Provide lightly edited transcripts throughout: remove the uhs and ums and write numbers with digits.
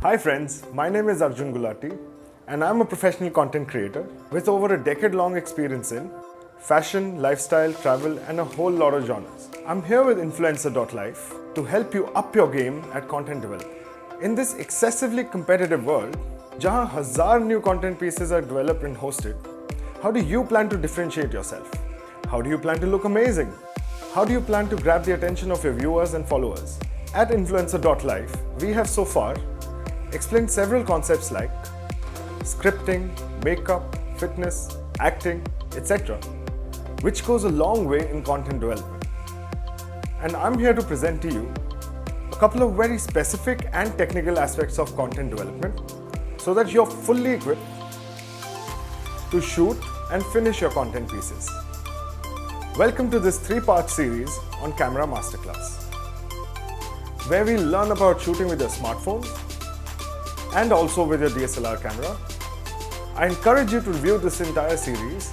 Hi friends, my name is Arjun Gulati and I'm a professional content creator with over a decade-long experience in fashion, lifestyle, travel and a whole lot of genres. I'm here with Influencer.life to help you up your game at content development. In this excessively competitive world, जहाँ हजार new content pieces are developed and hosted, how do you plan to differentiate yourself? How do you plan to look amazing? How do you plan to grab the attention of your viewers and followers? At Influencer.life, we have so far explained several concepts like scripting, makeup, fitness, acting, etc., which goes a long way in content development. And I'm here to present to you a couple of very specific and technical aspects of content development so that you're fully equipped to shoot and finish your content pieces. Welcome to this 3-part series on Camera Masterclass, where we learn about shooting with your smartphones and also with your DSLR camera. I encourage you to review this entire series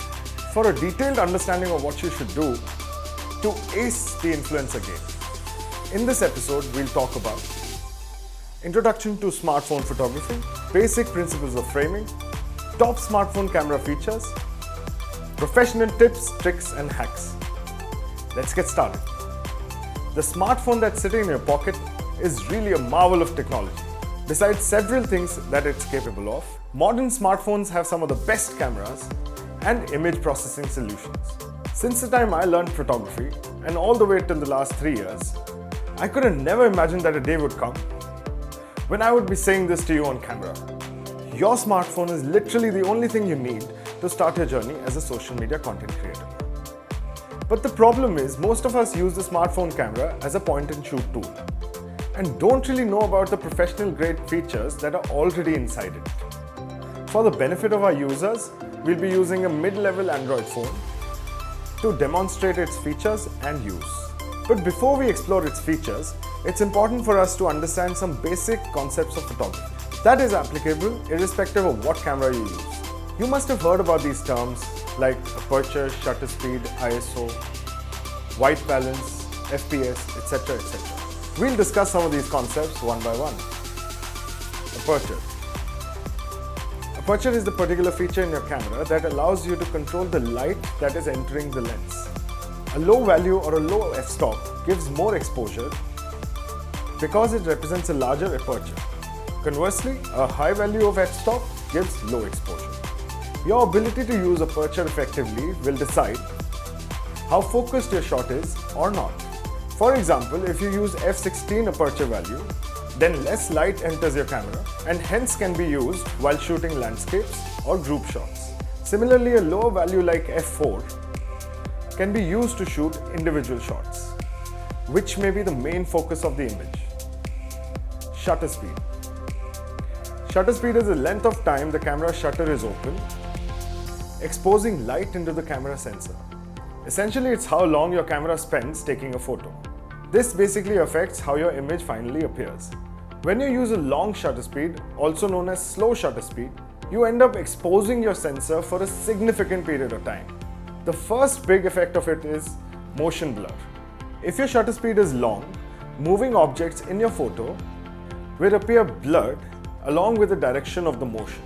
for a detailed understanding of what you should do to ace the influencer game. In this episode, we'll talk about introduction to smartphone photography, basic principles of framing, top smartphone camera features, professional tips, tricks and hacks. Let's get started. The smartphone that's sitting in your pocket is really a marvel of technology. Besides several things that it's capable of, modern smartphones have some of the best cameras and image processing solutions. Since the time I learned photography and all the way till the last 3 years, I could have never imagined that a day would come when I would be saying this to you on camera. Your smartphone is literally the only thing you need to start your journey as a social media content creator. But the problem is, most of us use the smartphone camera as a point-and-shoot tool and don't really know about the professional-grade features that are already inside it. For the benefit of our users, we'll be using a mid-level Android phone to demonstrate its features and use. But before we explore its features, it's important for us to understand some basic concepts of photography that is applicable irrespective of what camera you use. You must have heard about these terms like aperture, shutter speed, ISO, white balance, FPS, etc. etc. We'll discuss some of these concepts one by one. Aperture. Aperture is the particular feature in your camera that allows you to control the light that is entering the lens. A low value or a low f-stop gives more exposure because it represents a larger aperture. Conversely, a high value of f-stop gives low exposure. Your ability to use aperture effectively will decide how focused your shot is or not. For example, if you use f16 aperture value, then less light enters your camera and hence can be used while shooting landscapes or group shots. Similarly, a lower value like f4 can be used to shoot individual shots, which may be the main focus of the image. Shutter speed. Shutter speed is the length of time the camera shutter is open, exposing light into the camera sensor. Essentially, it's how long your camera spends taking a photo. This basically affects how your image finally appears. When you use a long shutter speed, also known as slow shutter speed, you end up exposing your sensor for a significant period of time. The first big effect of it is motion blur. If your shutter speed is long, moving objects in your photo will appear blurred along with the direction of the motion.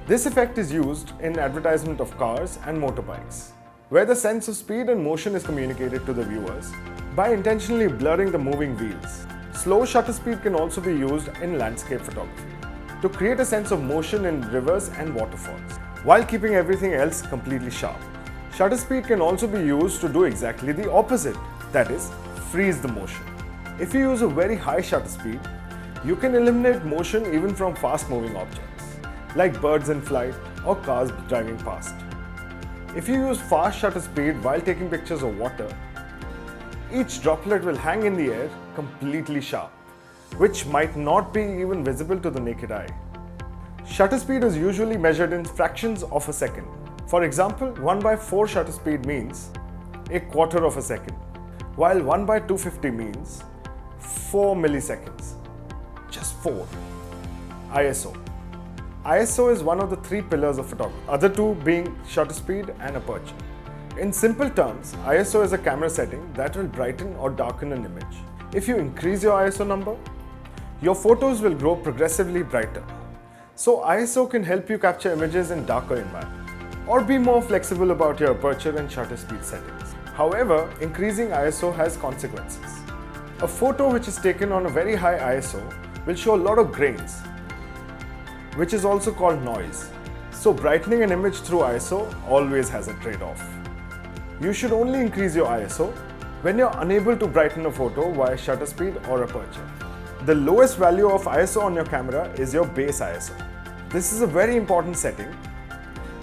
This effect is used in advertisement of cars and motorbikes, where the sense of speed and motion is communicated to the viewers by intentionally blurring the moving wheels. Slow shutter speed can also be used in landscape photography to create a sense of motion in rivers and waterfalls, while keeping everything else completely sharp. Shutter speed can also be used to do exactly the opposite, that is, freeze the motion. If you use a very high shutter speed, you can eliminate motion even from fast-moving objects, like birds in flight or cars driving past. If you use fast shutter speed while taking pictures of water, each droplet will hang in the air completely sharp, which might not be even visible to the naked eye. Shutter speed is usually measured in fractions of a second. For example, 1/4 shutter speed means a quarter of a second, while 1/250 means 4 milliseconds. Just 4. ISO. ISO is one of the 3 pillars of photography, other 2 being shutter speed and aperture. In simple terms, ISO is a camera setting that will brighten or darken an image. If you increase your ISO number, your photos will grow progressively brighter. So ISO can help you capture images in darker environments, or be more flexible about your aperture and shutter speed settings. However, increasing ISO has consequences. A photo which is taken on a very high ISO will show a lot of grains, which is also called noise. So brightening an image through ISO always has a trade-off. You should only increase your ISO when you're unable to brighten a photo via shutter speed or aperture. The lowest value of ISO on your camera is your base ISO. This is a very important setting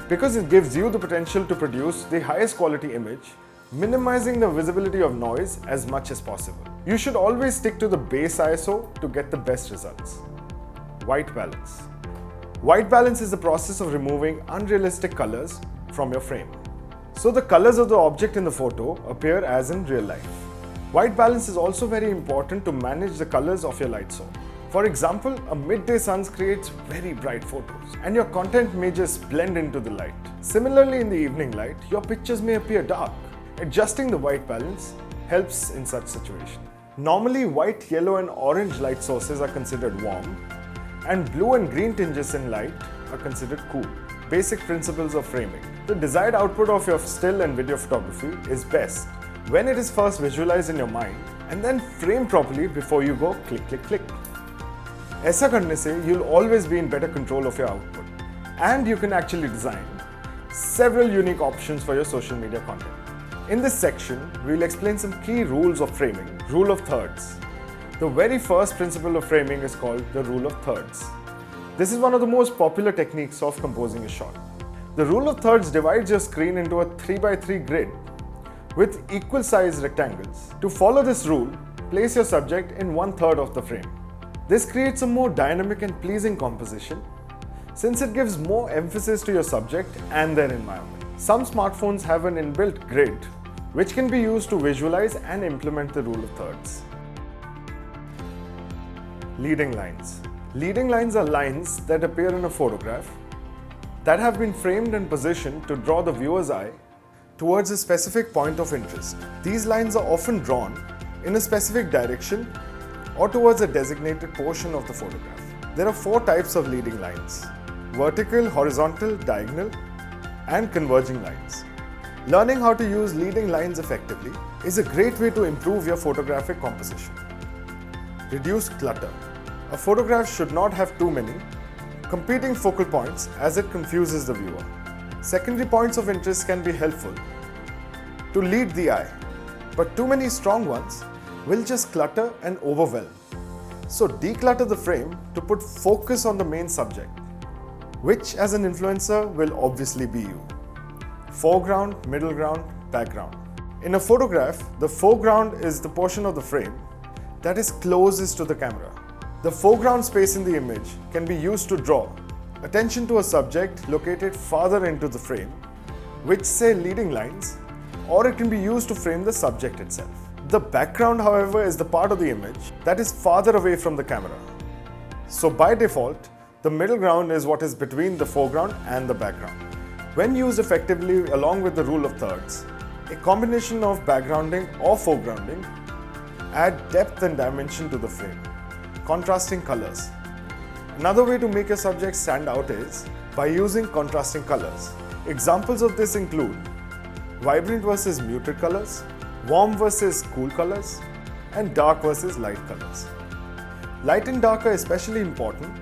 because it gives you the potential to produce the highest quality image, minimizing the visibility of noise as much as possible. You should always stick to the base ISO to get the best results. White balance. White balance is the process of removing unrealistic colors from your frame, so the colors of the object in the photo appear as in real life. White balance is also very important to manage the colors of your light source. For example, a midday sun creates very bright photos, and your content may just blend into the light. Similarly, in the evening light, your pictures may appear dark. Adjusting the white balance helps in such situations. Normally, white, yellow and orange light sources are considered warm, and blue and green tinges in light are considered cool. Basic principles of framing. The desired output of your still and video photography is best when it is first visualized in your mind and then framed properly before you go click, click, click. ऐसा करने से you'll always be in better control of your output, and you can actually design several unique options for your social media content. In this section, we'll explain some key rules of framing. Rule of thirds. The very first principle of framing is called the rule of thirds. This is one of the most popular techniques of composing a shot. The rule of thirds divides your screen into a 3x3 grid with equal sized rectangles. To follow this rule, place your subject in 1/3 of the frame. This creates a more dynamic and pleasing composition since it gives more emphasis to your subject and their environment. Some smartphones have an inbuilt grid which can be used to visualize and implement the rule of thirds. Leading lines. Leading lines are lines that appear in a photograph that have been framed and positioned to draw the viewer's eye towards a specific point of interest. These lines are often drawn in a specific direction or towards a designated portion of the photograph. There are 4 types of leading lines: vertical, horizontal, diagonal, and converging lines. Learning how to use leading lines effectively is a great way to improve your photographic composition. Reduce clutter. A photograph should not have too many competing focal points as it confuses the viewer. Secondary points of interest can be helpful to lead the eye, but too many strong ones will just clutter and overwhelm. So declutter the frame to put focus on the main subject, which as an influencer will obviously be you. Foreground, middle ground, background. In a photograph, the foreground is the portion of the frame that is closest to the camera. The foreground space in the image can be used to draw attention to a subject located farther into the frame, which say leading lines, or it can be used to frame the subject itself. The background, however, is the part of the image that is farther away from the camera. So by default, the middle ground is what is between the foreground and the background. When used effectively along with the rule of thirds, a combination of backgrounding or foregrounding add depth and dimension to the frame. Contrasting colors. Another way to make your subject stand out is by using contrasting colors. Examples of this include vibrant versus muted colors, warm versus cool colors, and dark versus light colors. Light and dark are especially important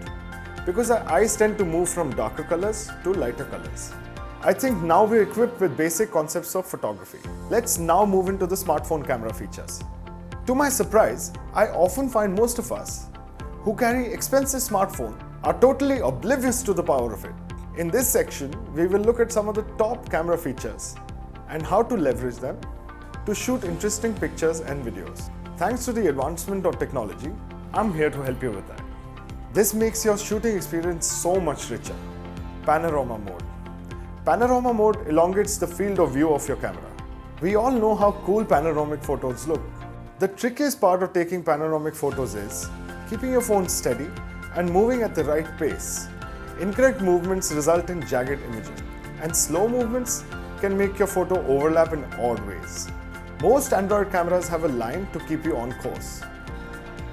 because our eyes tend to move from darker colors to lighter colors. I think now we're equipped with basic concepts of photography. Let's now move into the smartphone camera features. To my surprise, I often find most of us who carry expensive smartphones are totally oblivious to the power of it. In this section, we will look at some of the top camera features and how to leverage them to shoot interesting pictures and videos. Thanks to the advancement of technology, I'm here to help you with that. This makes your shooting experience so much richer. Panorama mode. Panorama mode elongates the field of view of your camera. We all know how cool panoramic photos look. The trickiest part of taking panoramic photos is keeping your phone steady and moving at the right pace. Incorrect movements result in jagged imaging, and slow movements can make your photo overlap in odd ways. Most Android cameras have a line to keep you on course.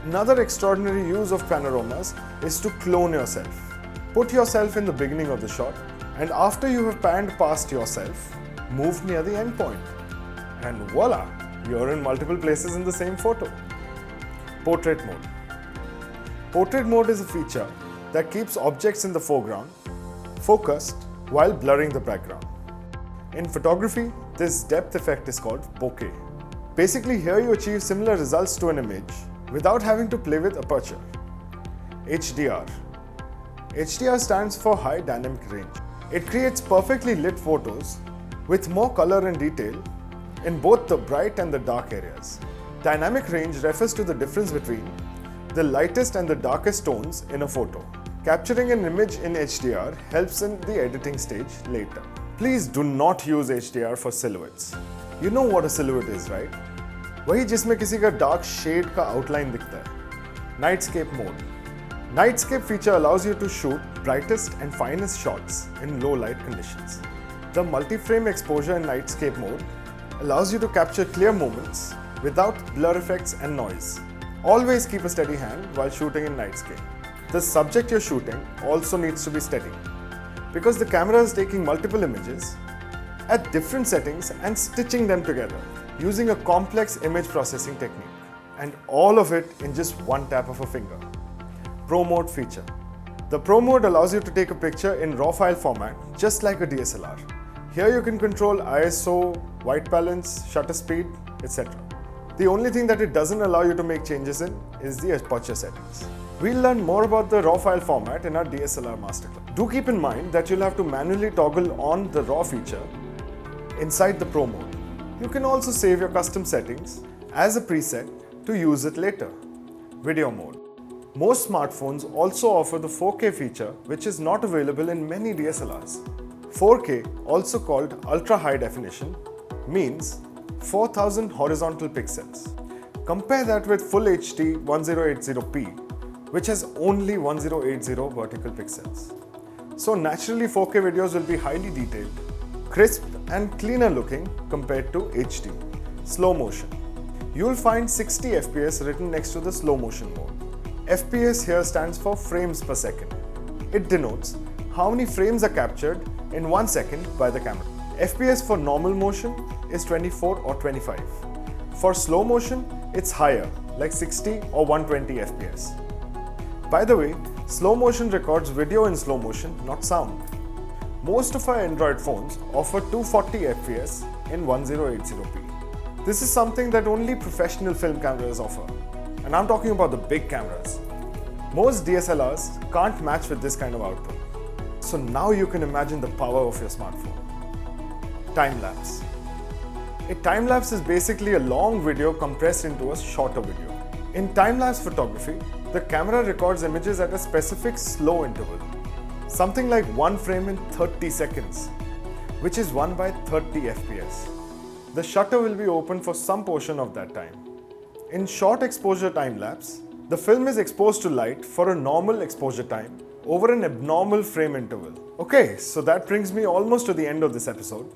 Another extraordinary use of panoramas is to clone yourself. Put yourself in the beginning of the shot, and after you have panned past yourself, move near the end point. And voila, you're in multiple places in the same photo. Portrait mode. Portrait mode is a feature that keeps objects in the foreground focused while blurring the background. In photography, this depth effect is called bokeh. Basically, here you achieve similar results to an image without having to play with aperture. HDR. HDR stands for High Dynamic Range. It creates perfectly lit photos with more color and detail in both the bright and the dark areas. Dynamic range refers to the difference between the lightest and the darkest tones in a photo. Capturing an image in HDR helps in the editing stage later. Please do not use HDR for silhouettes. You know what a silhouette is, right? वही जिसमें किसी का dark shade का outline दिखता है. Nightscape mode. Nightscape feature allows you to shoot brightest and finest shots in low light conditions. The multi-frame exposure in Nightscape mode allows you to capture clear moments without blur effects and noise. Always keep a steady hand while shooting in Nightscape. The subject you're shooting also needs to be steady, because the camera is taking multiple images at different settings and stitching them together using a complex image processing technique, and all of it in just one tap of a finger. Pro Mode feature. The Pro Mode allows you to take a picture in RAW file format just like a DSLR. Here you can control ISO, white balance, shutter speed, etc. The only thing that it doesn't allow you to make changes in is the aperture settings. We'll learn more about the RAW file format in our DSLR Masterclass. Do keep in mind that you'll have to manually toggle on the RAW feature inside the Pro Mode. You can also save your custom settings as a preset to use it later. Video mode. Most smartphones also offer the 4K feature, which is not available in many DSLRs. 4K, also called ultra high definition, means 4000 horizontal pixels. Compare that with Full HD 1080p, which has only 1080 vertical pixels. So naturally 4K videos will be highly detailed, crisp and cleaner looking compared to HD. Slow motion. You'll find 60 FPS written next to the slow motion mode. FPS here stands for frames per second. It denotes how many frames are captured in 1 second by the camera. FPS for normal motion is 24 or 25. For slow motion, it's higher, like 60 or 120 FPS. By the way, slow motion records video in slow motion, not sound. Most of our Android phones offer 240 FPS in 1080p. This is something that only professional film cameras offer. And I'm talking about the big cameras. Most DSLRs can't match with this kind of output. So now you can imagine the power of your smartphone. Time-lapse. A time-lapse is basically a long video compressed into a shorter video. In time-lapse photography, the camera records images at a specific slow interval, something like 1 frame in 30 seconds, which is 1 by 30 FPS. The shutter will be open for some portion of that time. In short exposure time-lapse, the film is exposed to light for a normal exposure time over an abnormal frame interval. Okay, so that brings me almost to the end of this episode.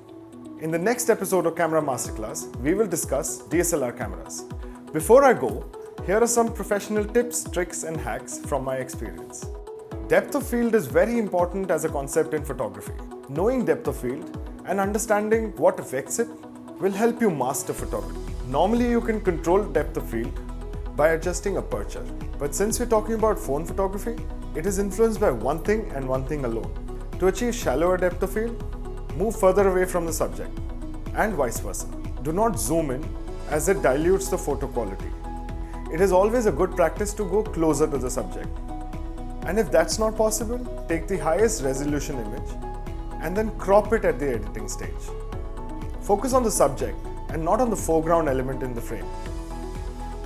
In the next episode of Camera Masterclass, we will discuss DSLR cameras. Before I go, here are some professional tips, tricks and hacks from my experience. Depth of field is very important as a concept in photography. Knowing depth of field and understanding what affects it will help you master photography. Normally you can control depth of field by adjusting aperture. But since we're talking about phone photography, it is influenced by one thing and one thing alone. To achieve shallower depth of field, move further away from the subject, and vice versa. Do not zoom in as it dilutes the photo quality. It is always a good practice to go closer to the subject. And if that's not possible, take the highest resolution image and then crop it at the editing stage. Focus on the subject and not on the foreground element in the frame.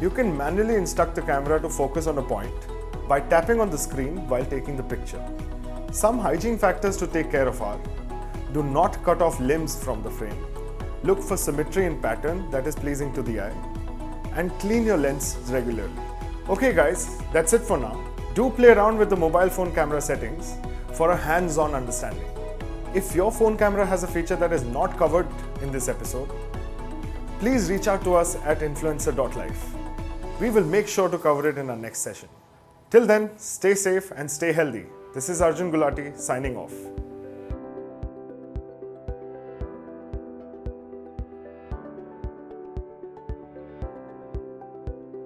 You can manually instruct the camera to focus on a point by tapping on the screen while taking the picture. Some hygiene factors to take care of are: do not cut off limbs from the frame, look for symmetry and pattern that is pleasing to the eye, and clean your lens regularly. Okay guys, that's it for now. Do play around with the mobile phone camera settings for a hands-on understanding. If your phone camera has a feature that is not covered in this episode, please reach out to us at influencer.life. We will make sure to cover it in our next session. Till then, stay safe and stay healthy. This is Arjun Gulati signing off.